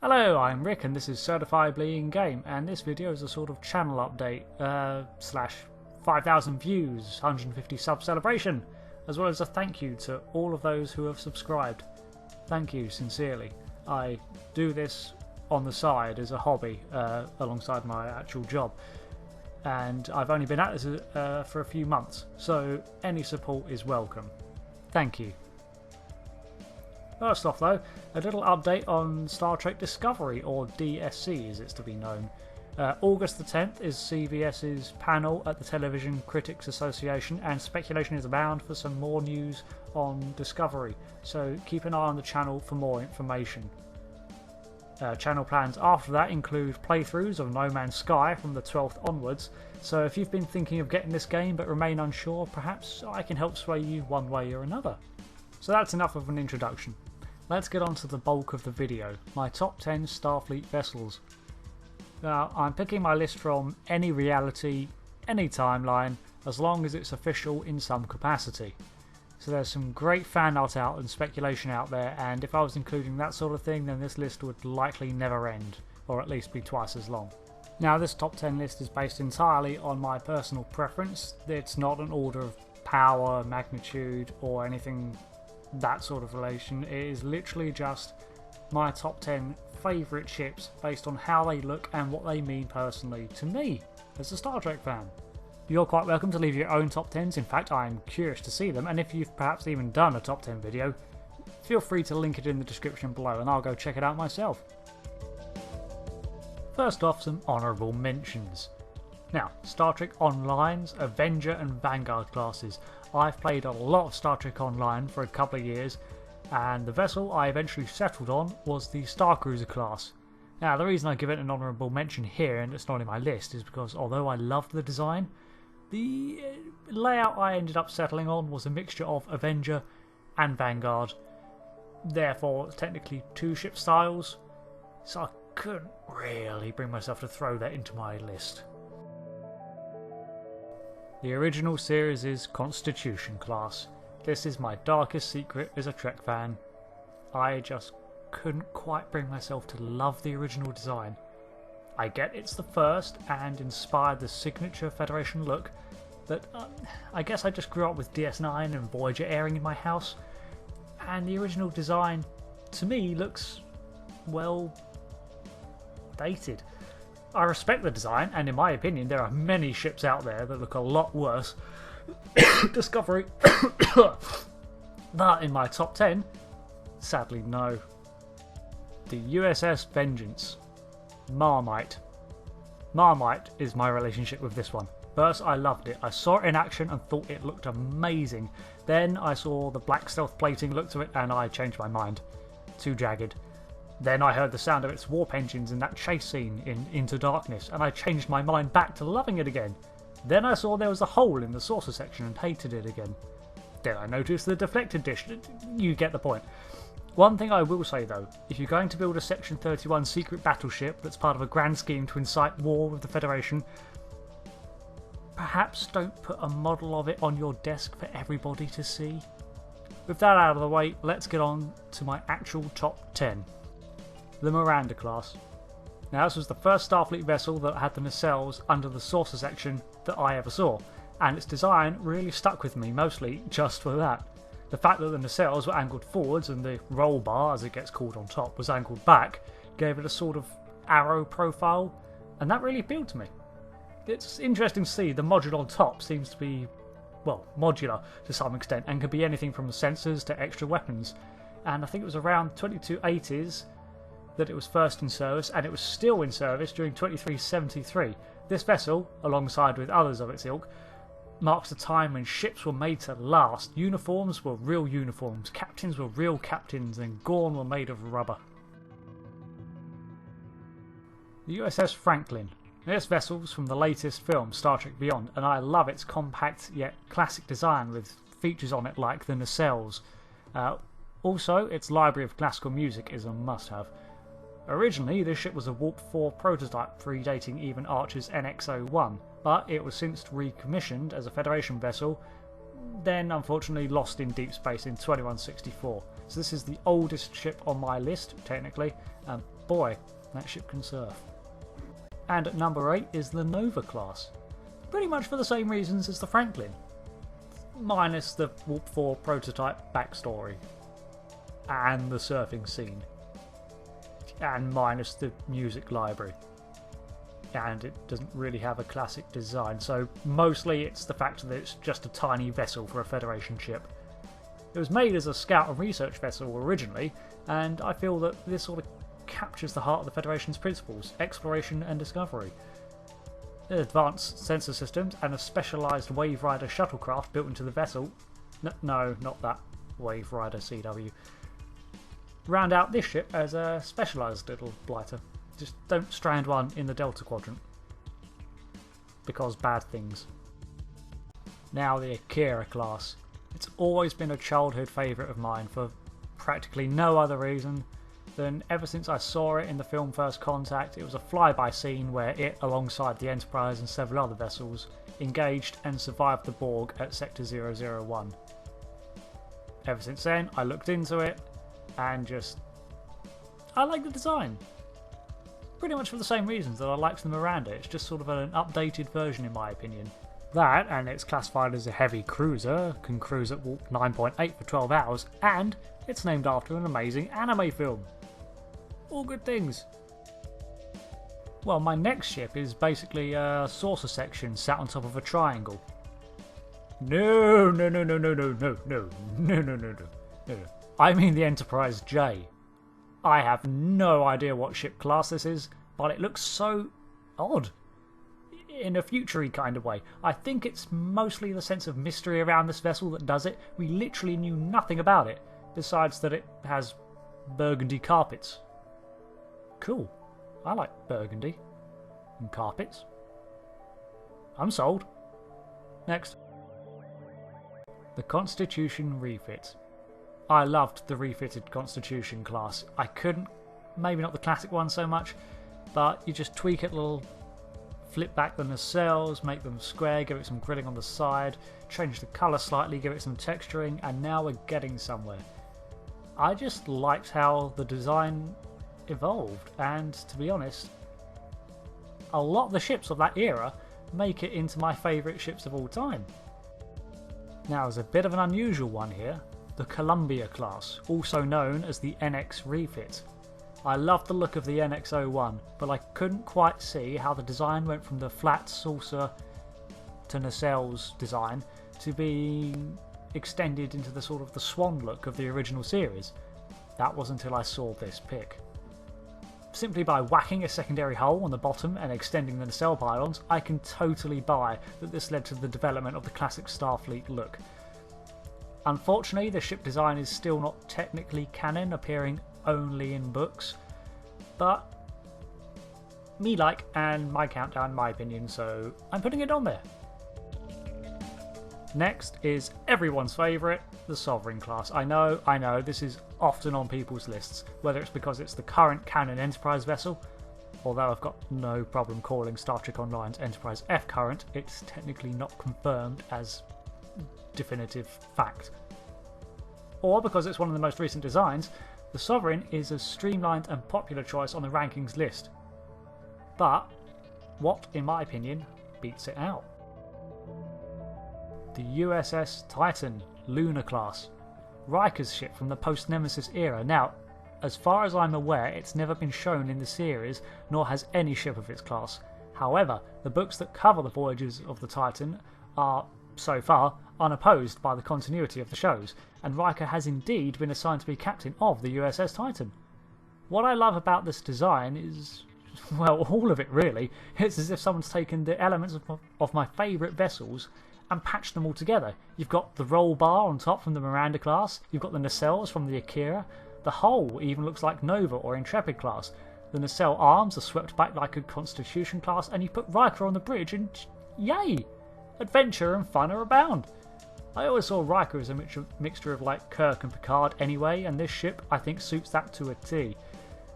Hello, I'm Rick and this is Certifiably Ingame, and this video is a sort of channel update slash 5,000 views, 150 sub celebration, as well as a thank you to all of those who have subscribed. Thank you sincerely. I do this on the side as a hobby alongside my actual job, and I've only been at this for a few months, so any support is welcome. Thank you. First off though, a little update on Star Trek Discovery, or DSC as it's to be known. August the 10th is CBS's panel at the Television Critics Association, and speculation is abound for some more news on Discovery, so keep an eye on the channel for more information. Channel plans after that include playthroughs of No Man's Sky from the 12th onwards, so if you've been thinking of getting this game but remain unsure, perhaps I can help sway you one way or another. So that's enough of an introduction. Let's get on to the bulk of the video, my top 10 Starfleet vessels. Now, I'm picking my list from any reality, any timeline, as long as it's official in some capacity. So there's some great fan art out and speculation out there, and if I was including that sort of thing, then this list would likely never end, or at least be twice as long. Now, this top 10 list is based entirely on my personal preference. It's not an order of power, magnitude, or anything that sort of relation. It is literally just my top 10 favourite ships based on how they look and what they mean personally to me as a Star Trek fan. You're quite welcome to leave your own top 10s, in fact I'm curious to see them, and if you've perhaps even done a top 10 video, feel free to link it in the description below and I'll go check it out myself. First off, some honourable mentions. Now, Star Trek Online's Avenger and Vanguard classes. I've played a lot of Star Trek Online for a couple of years, and the vessel I eventually settled on was the Starcruiser class. Now, the reason I give it an honourable mention here, and it's not in my list, is because although I loved the design, the layout I ended up settling on was a mixture of Avenger and Vanguard. Therefore, technically two ship styles, so I couldn't really bring myself to throw that into my list. The original series' Constitution class. This is my darkest secret as a Trek fan. I just couldn't quite bring myself to love the original design. I get it's the first and inspired the signature Federation look, but I guess I just grew up with DS9 and Voyager airing in my house, and the original design to me looks, well, dated. I respect the design, and in my opinion there are many ships out there that look a lot worse. Discovery. But in my top 10, sadly no. The USS Vengeance. Marmite. Marmite is my relationship with this one. First I loved it. I saw it in action and thought it looked amazing. Then I saw the black stealth plating, looked at it, and I changed my mind. Too jagged. Then I heard the sound of its warp engines in that chase scene in Into Darkness, and I changed my mind back to loving it again. Then I saw there was a hole in the saucer section and hated it again. Then I noticed the deflected dish. You get the point. One thing I will say though, if you're going to build a Section 31 secret battleship that's part of a grand scheme to incite war with the Federation, perhaps don't put a model of it on your desk for everybody to see. With that out of the way, let's get on to my actual top 10. The Miranda class. Now, this was the first Starfleet vessel that had the nacelles under the saucer section that I ever saw, and its design really stuck with me, mostly just for that. The fact that the nacelles were angled forwards and the roll bar, as it gets called on top, was angled back, gave it a sort of arrow profile, and that really appealed to me. It's interesting to see the module on top seems to be, well, modular to some extent, and can be anything from sensors to extra weapons, and I think it was around 2280s that it was first in service, and it was still in service during 2373. This vessel, alongside with others of its ilk, marks a time when ships were made to last. Uniforms were real uniforms, captains were real captains, and Gorn were made of rubber. The USS Franklin. This vessel's from the latest film, Star Trek Beyond, and I love its compact yet classic design with features on it like the nacelles. Also, its library of classical music is a must-have. Originally, this ship was a Warp 4 prototype, predating even Archer's NX-01, but it was since recommissioned as a Federation vessel, then unfortunately lost in deep space in 2164. So this is the oldest ship on my list, technically, and boy, that ship can surf. And at number 8 is the Nova class. Pretty much for the same reasons as the Franklin, minus the Warp 4 prototype backstory, and the surfing scene, and minus the music library. And it doesn't really have a classic design, so mostly it's the fact that it's just a tiny vessel for a Federation ship. It was made as a scout and research vessel originally, and I feel that this sort of captures the heart of the Federation's principles: exploration and discovery. Advanced sensor systems and a specialised Wave Rider shuttlecraft built into the vessel. No, not that Wave Rider CW. Round out this ship as a specialised little blighter. Just don't strand one in the Delta Quadrant, because bad things. Now the Akira class. It's always been a childhood favourite of mine for practically no other reason than ever since I saw it in the film First Contact. It was a flyby scene where it, alongside the Enterprise and several other vessels, engaged and survived the Borg at Sector 001. Ever since then, I looked into it and I like the design. Pretty much for the same reasons that I liked the Miranda. It's just sort of an updated version in my opinion. That, and it's classified as a heavy cruiser, can cruise at warp 9.8 for 12 hours, and it's named after an amazing anime film. All good things. Well, my next ship is basically a saucer section sat on top of a triangle. No. I mean the Enterprise J. I have no idea what ship class this is, but it looks so odd. In a future-y kind of way. I think it's mostly the sense of mystery around this vessel that does it. We literally knew nothing about it, besides that it has burgundy carpets. Cool. I like burgundy. And carpets. I'm sold. Next. The Constitution refit. I loved the refitted Constitution class. I couldn't, maybe not the classic one so much, but you just tweak it a little, flip back the nacelles, make them square, give it some grilling on the side, change the colour slightly, give it some texturing, and now we're getting somewhere. I just liked how the design evolved, and to be honest, a lot of the ships of that era make it into my favourite ships of all time. Now there's a bit of an unusual one here, the Columbia class, also known as the NX refit. I loved the look of the NX-01, but I couldn't quite see how the design went from the flat saucer to nacelles design to being extended into the sort of the swan look of the original series. That was until I saw this pic. Simply by whacking a secondary hole on the bottom and extending the nacelle pylons, I can totally buy that this led to the development of the classic Starfleet look. Unfortunately, the ship design is still not technically canon, appearing only in books, but me like, and my countdown, my opinion, so I'm putting it on there. Next is everyone's favourite, the Sovereign class. I know, this is often on people's lists, whether it's because it's the current canon Enterprise vessel, although I've got no problem calling Star Trek Online's Enterprise F current, it's technically not confirmed as definitive fact. Or because it's one of the most recent designs, the Sovereign is a streamlined and popular choice on the rankings list. But what, in my opinion, beats it out? The USS Titan Lunar class. Riker's ship from the post-Nemesis era. Now, as far as I'm aware, it's never been shown in the series, nor has any ship of its class. However, the books that cover the voyages of the Titan are, so far, unopposed by the continuity of the shows, and Riker has indeed been assigned to be captain of the USS Titan. What I love about this design is, well, all of it really. It's as if someone's taken the elements of my favourite vessels and patched them all together. You've got the roll bar on top from the Miranda class, you've got the nacelles from the Akira, the hull even looks like Nova or Intrepid class, the nacelle arms are swept back like a Constitution class, and you put Riker on the bridge and yay! Adventure and fun are abound. I always saw Riker as a mixture of like Kirk and Picard anyway, and this ship I think suits that to a T.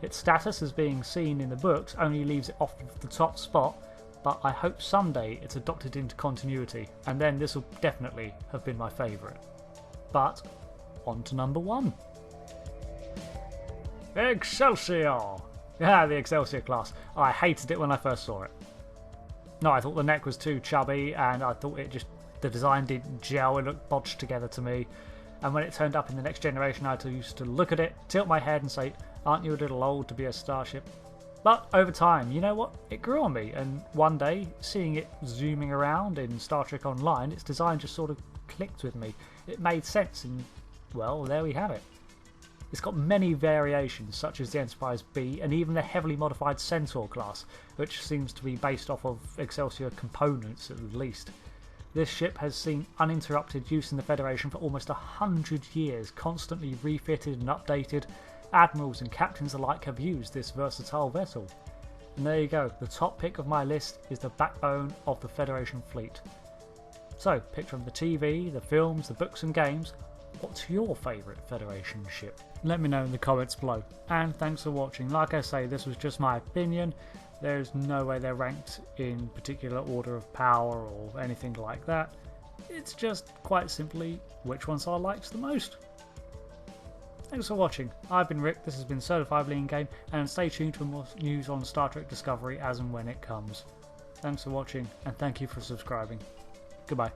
Its status as being seen in the books only leaves it off the top spot, but I hope someday it's adopted into continuity, and then this will definitely have been my favourite. But on to number 1. Excelsior! Yeah, the Excelsior class. I hated it when I first saw it. No, I thought the neck was too chubby, and I thought the design didn't gel, it looked bodged together to me. And when it turned up in the next generation, I used to look at it, tilt my head and say, aren't you a little old to be a starship? But over time, you know what? It grew on me, and one day, seeing it zooming around in Star Trek Online, its design just sort of clicked with me. It made sense, and well, there we have it. It's got many variations, such as the Enterprise B and even the heavily modified Centaur class, which seems to be based off of Excelsior components at least. This ship has seen uninterrupted use in the Federation for almost 100 years, constantly refitted and updated. Admirals and captains alike have used this versatile vessel. And there you go, the top pick of my list is the backbone of the Federation fleet. So, picked from the TV, the films, the books and games, what's your favourite Federation ship? Let me know in the comments below. And thanks for watching. Like I say, this was just my opinion. There's no way they're ranked in particular order of power or anything like that. It's just quite simply which ones I liked the most. Thanks for watching. I've been Rick, this has been Certifiably Ingame, and stay tuned for more news on Star Trek Discovery as and when it comes. Thanks for watching, and thank you for subscribing. Goodbye.